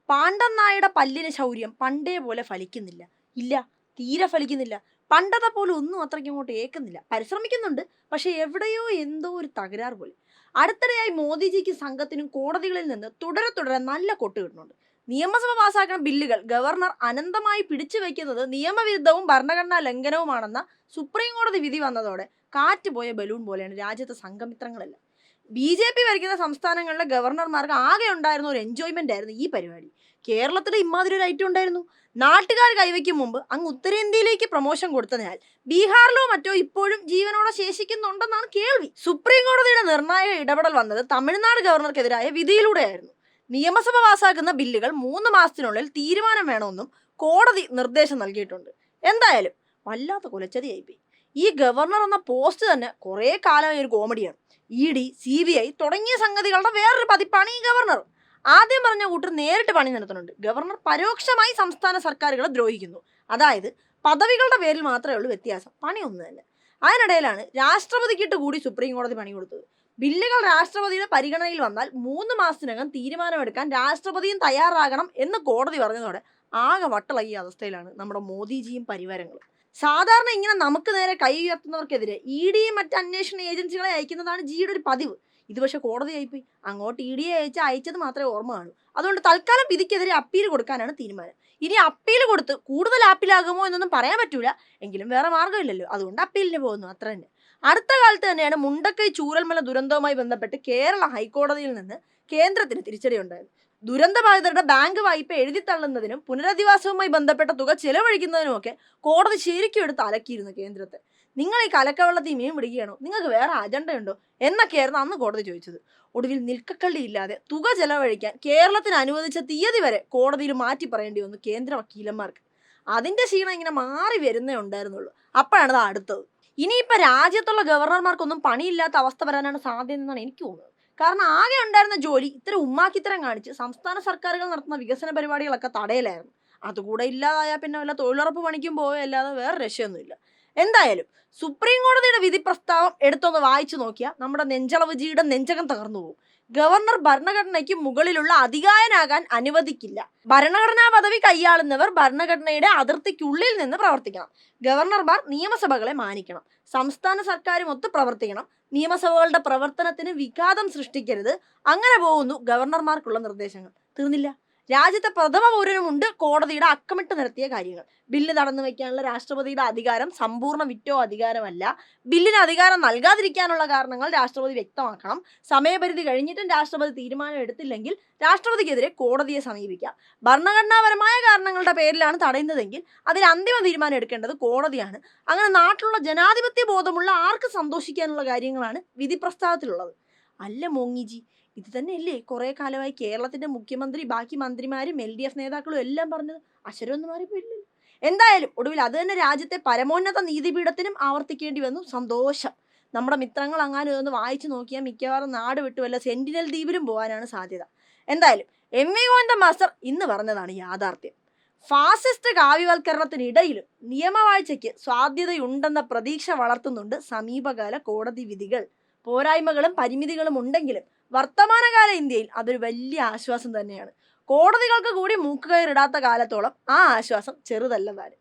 പാണ്ഡൻ നായയുടെ പല്ലിന് ശൗര്യം പണ്ടേ പോലെ ഫലിക്കുന്നില്ല. ഇല്ല, തീരെ ഫലിക്കുന്നില്ല. പണ്ടത്തെ പോലെ ഒന്നും അത്രയ്ക്ക് അങ്ങോട്ട് ഏക്കുന്നില്ല. പരിശ്രമിക്കുന്നുണ്ട്, പക്ഷെ എവിടെയോ എന്തോ ഒരു തകരാറ് പോലെ. അടുത്തിടെയായി മോദിജിക്ക് സംഘത്തിനും കോടതികളിൽ നിന്ന് തുടരെ നല്ല കൊട്ട് കിട്ടുന്നുണ്ട്. നിയമസഭ പാസാക്കുന്ന ബില്ലുകൾ ഗവർണർ അനന്തമായി പിടിച്ചു വയ്ക്കുന്നത് നിയമവിരുദ്ധവും ഭരണഘടനാ ലംഘനവുമാണെന്ന സുപ്രീം കോടതി വിധി വന്നതോടെ കാറ്റുപോയ ബലൂൺ പോലെയാണ് രാജ്യത്തെ സംഘമിത്രങ്ങളെല്ലാം. BJP ഭരിക്കുന്ന സംസ്ഥാനങ്ങളിലെ ഗവർണർമാർക്ക് ആകെ ഉണ്ടായിരുന്ന ഒരു എൻജോയ്മെന്റ് ആയിരുന്നു ഈ പരിപാടി. കേരളത്തിൽ ഇമാതിരി ഒരു ഐറ്റം ഉണ്ടായിരുന്നു. നാട്ടുകാർ കൈവയ്ക്കും മുമ്പ് അങ്ങ് ഉത്തരേന്ത്യയിലേക്ക് പ്രൊമോഷൻ കൊടുത്തതിനാൽ ബീഹാറിലോ മറ്റോ ഇപ്പോഴും ജീവനോടെ ശേഷിക്കുന്നുണ്ടെന്നാണ് കേൾവി. സുപ്രീം കോടതിയുടെ നിർണായക ഇടപെടൽ വന്നത് തമിഴ്നാട് ഗവർണർക്കെതിരായ വിധിയിലൂടെയായിരുന്നു. നിയമസഭ പാസാക്കുന്ന ബില്ലുകൾ 3 മാസത്തിനുള്ളിൽ തീരുമാനം വേണമെന്നും കോടതി നിർദ്ദേശം നൽകിയിട്ടുണ്ട്. എന്തായാലും വല്ലാത്ത കുലച്ചതിയായിപ്പോയി. ഈ ഗവർണർ എന്ന പോസ്റ്റ് തന്നെ കുറെ കാലമായി ഒരു കോമഡിയാണ്. ED, CBI തുടങ്ങിയ സംഗതികളുടെ വേറൊരു പതിപ്പാണ് ഈ ഗവർണർ. ആദ്യം പറഞ്ഞ കൂട്ടർ നേരിട്ട് പണി നടത്തുന്നുണ്ട്. ഗവർണർ പരോക്ഷമായി സംസ്ഥാന സർക്കാരുകളെ ദ്രോഹിക്കുന്നു. അതായത് പദവികളുടെ പേരിൽ മാത്രമേ ഉള്ളൂ വ്യത്യാസം, പണി ഒന്ന് തന്നെ. അതിനിടയിലാണ് രാഷ്ട്രപതിക്കിട്ട് കൂടി സുപ്രീം കോടതി പണി കൊടുത്തത്. ബില്ലുകൾ രാഷ്ട്രപതിയുടെ പരിഗണനയിൽ വന്നാൽ 3 മാസത്തിനകം തീരുമാനമെടുക്കാൻ രാഷ്ട്രപതിയും തയ്യാറാകണം എന്ന് കോടതി പറഞ്ഞതോടെ ആകെ വട്ടളകിയ അവസ്ഥയിലാണ് നമ്മുടെ മോദിജിയും പരിവാരങ്ങളും. സാധാരണ ഇങ്ങനെ നമുക്ക് നേരെ കൈ ഉയർത്തുന്നവർക്കെതിരെ EDയും മറ്റ് അന്വേഷണ ഏജൻസികളെ അയക്കുന്നതാണ് ജിയുടെ ഒരു പതിവ്. ഇത് പക്ഷെ കോടതി ആയിപ്പോയി. അങ്ങോട്ട് EDയെ അയച്ചത് മാത്രമേ ഓർമ്മ കാണൂ. അതുകൊണ്ട് തൽക്കാലം വിധിക്കെതിരെ അപ്പീൽ കൊടുക്കാനാണ് തീരുമാനം. ഇനി അപ്പീൽ കൊടുത്ത് കൂടുതൽ ആപ്പിലാകുമോ എന്നൊന്നും പറയാൻ പറ്റൂല. എങ്കിലും വേറെ മാർഗ്ഗമില്ലല്ലോ, അതുകൊണ്ട് അപ്പീലിന് പോകുന്നു, അത്ര തന്നെ. അടുത്ത കാലത്ത് തന്നെയാണ് മുണ്ടക്കൈ ചൂരൽമല ദുരന്തവുമായി ബന്ധപ്പെട്ട് കേരള ഹൈക്കോടതിയിൽ നിന്ന് കേന്ദ്രത്തിന് തിരിച്ചടി ഉണ്ടായത്. ദുരന്തബാധിതരുടെ ബാങ്ക് വായ്പ എഴുതിത്തള്ളുന്നതിനും പുനരധിവാസവുമായി ബന്ധപ്പെട്ട തുക ചെലവഴിക്കുന്നതിനുമൊക്കെ കോടതി ശരിക്കും എടുത്ത് അലക്കിയിരുന്നു കേന്ദ്രത്തെ. നിങ്ങൾ ഈ കലക്കവെള്ളത്തിൽ മീൻ പിടിക്കുകയാണോ, നിങ്ങൾക്ക് വേറെ അജണ്ടയുണ്ടോ എന്നൊക്കെയായിരുന്നു അന്ന് കോടതി ചോദിച്ചത്. ഒടുവിൽ നിൽക്കക്കള്ളിയില്ലാതെ തുക ചെലവഴിക്കാൻ കേരളത്തിന് അനുവദിച്ച തീയതി വരെ കോടതിയിൽ മാറ്റി പറയേണ്ടി വന്നു കേന്ദ്ര വക്കീലന്മാർക്ക്. അതിന്റെ ക്ഷീണം ഇങ്ങനെ മാറി വരുന്നേ ഉണ്ടായിരുന്നുള്ളൂ. അപ്പോഴാണ് അത് അടുത്തത്. ഇനിയിപ്പോൾ രാജ്യത്തുള്ള ഗവർണർമാർക്കൊന്നും പണിയില്ലാത്ത അവസ്ഥ വരാനാണ് സാധ്യത എന്നാണ് എനിക്ക് തോന്നുന്നത്. കാരണം ആകെ ഉണ്ടായിരുന്ന ജോലി ഇത്തരം ഉമ്മാക്കിത്തരം കാണിച്ച് സംസ്ഥാന സർക്കാരുകൾ നടത്തുന്ന വികസന പരിപാടികളൊക്കെ തടയലായിരുന്നു. അതുകൂടെ ഇല്ലാതായാൽ പിന്നെ വല്ല തൊഴിലുറപ്പ് പണിക്കും പോയല്ലാതെ വേറെ രക്ഷയൊന്നുമില്ല. എന്തായാലും സുപ്രീം കോടതിയുടെ വിധി പ്രസ്താവം എടുത്തൊന്ന് വായിച്ചു നോക്കിയാൽ നമ്മുടെ നെഞ്ചളവ് ജിയുടെ നെഞ്ചകം തകർന്നു പോകും. ഗവർണർ ഭരണഘടനയ്ക്ക് മുകളിലുള്ള അധികാരനാകാൻ അനുവദിക്കില്ല. ഭരണഘടനാ പദവി കൈയാളുന്നവർ ഭരണഘടനയുടെ അതിർത്തിക്കുള്ളിൽ നിന്ന് പ്രവർത്തിക്കണം. ഗവർണർമാർ നിയമസഭകളെ മാനിക്കണം. സംസ്ഥാന സർക്കാരും ഒത്ത് പ്രവർത്തിക്കണം. നിയമസഭകളുടെ പ്രവർത്തനത്തിന് വിഘാതം സൃഷ്ടിക്കരുത്. അങ്ങനെ പോകുന്നു ഗവർണർമാർക്കുള്ള നിർദ്ദേശങ്ങൾ. തീർന്നില്ല. രാജ്യത്തെ പ്രഥമ പൗരനുമുണ്ട് കോടതിയുടെ അക്കമിട്ട് നിരത്തിയ കാര്യങ്ങൾ. ബില്ല് തടഞ്ഞു വയ്ക്കാനുള്ള രാഷ്ട്രപതിയുടെ അധികാരം സമ്പൂർണ്ണ വിറ്റോ അധികാരമല്ല. ബില്ലിന് അധികാരം നൽകാതിരിക്കാനുള്ള കാരണങ്ങൾ രാഷ്ട്രപതി വ്യക്തമാക്കണം. സമയപരിധി കഴിഞ്ഞിട്ടും രാഷ്ട്രപതി തീരുമാനം എടുത്തില്ലെങ്കിൽ രാഷ്ട്രപതിക്കെതിരെ കോടതിയെ സമീപിക്കാം. ഭരണഘടനാപരമായ കാരണങ്ങളുടെ പേരിലാണ് തടയുന്നതെങ്കിൽ അതിൽ അന്തിമ തീരുമാനം എടുക്കേണ്ടത് കോടതിയാണ്. അങ്ങനെ നാട്ടിലുള്ള ജനാധിപത്യ ബോധമുള്ള ആർക്ക് സന്തോഷിക്കാനുള്ള കാര്യങ്ങളാണ് വിധി പ്രസ്താവത്തിലുള്ളത്. അല്ല മോങ്ങിജി, ഇത് തന്നെയല്ലേ കുറെ കാലമായി കേരളത്തിന്റെ മുഖ്യമന്ത്രി, ബാക്കി മന്ത്രിമാരും LDF നേതാക്കളും എല്ലാം പറഞ്ഞത്? അക്ഷരമൊന്നും മാറിപ്പോയില്ലല്ലോ. എന്തായാലും ഒടുവിൽ അത് തന്നെ രാജ്യത്തെ പരമോന്നത നീതിപീഠത്തിനും ആവർത്തിക്കേണ്ടി വന്നു. സന്തോഷം. നമ്മുടെ മിത്രങ്ങൾ അങ്ങാനും ഇതൊന്ന് വായിച്ചു നോക്കിയാൽ മിക്കവാറും നാട് വിട്ടു വല്ല സെന്റിനൽ ദ്വീപിലും പോകാനാണ് സാധ്യത. എന്തായാലും MV ഗോവിന്ദൻ മാസ്റ്റർ ഇന്ന് പറഞ്ഞതാണ് യാഥാർത്ഥ്യം. ഫാസിസ്റ്റ് കാവ്യവൽക്കരണത്തിനിടയിലും നിയമവാഴ്ചയ്ക്ക് സാധ്യതയുണ്ടെന്ന പ്രതീക്ഷ വളർത്തുന്നുണ്ട് സമീപകാല കോടതി വിധികൾ. പോരായ്മകളും പരിമിതികളും ഉണ്ടെങ്കിലും വർത്തമാനകാല ഇന്ത്യയിൽ അതൊരു വലിയ ആശ്വാസം തന്നെയാണ്. കോടതികൾക്ക് കൂടി മൂക്കുകയറിടാത്ത കാലത്തോളം ആ ആശ്വാസം ചെറുതല്ല താനും.